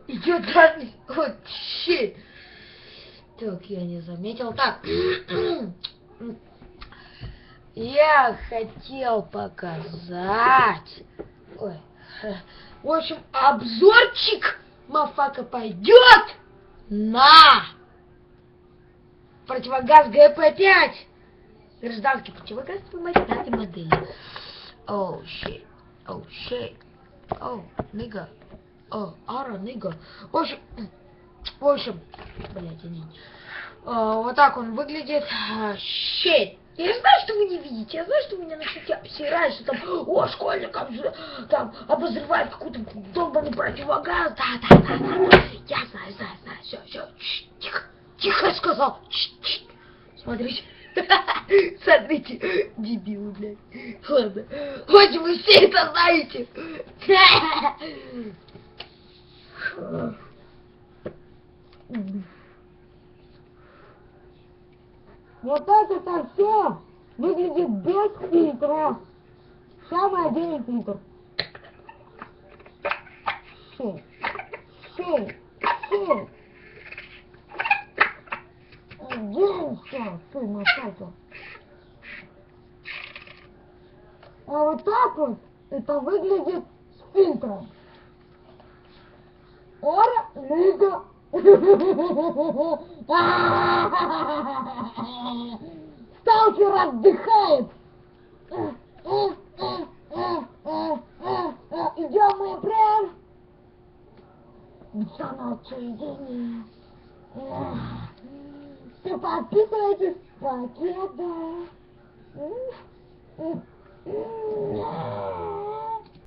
Идет запись. Вот, щит. Так, я не заметил. Так. Я хотел показать. Ой. В общем, обзорчик, мафака, пойдет на противогаз ГП-5. Гражданский противогаз пятой модели. Оу, щит. Оу, щит. Оу, нига. О, ара, нига. В общем, блядь, вот так он выглядит. Щит. Я знаю, что вы не видите, я знаю, что вы меня начнете обсирать, что там, о, школьник там обозревает какой-то долбанный противогаз. Да. Я знаю, все, тихо, тихо сказал. Смотрите. Смотрите, дебилы, блядь. Ладно. Хоть вы все это знаете. Вот так это все выглядит без фильтра. Самый один фильтр. Все. Делимся, ты на сайте. А вот так вот это выглядит с фильтром. Ора, нига. Сталкер отдыхает. Идем мы прям за соединение. Все подписывайтесь, покеда.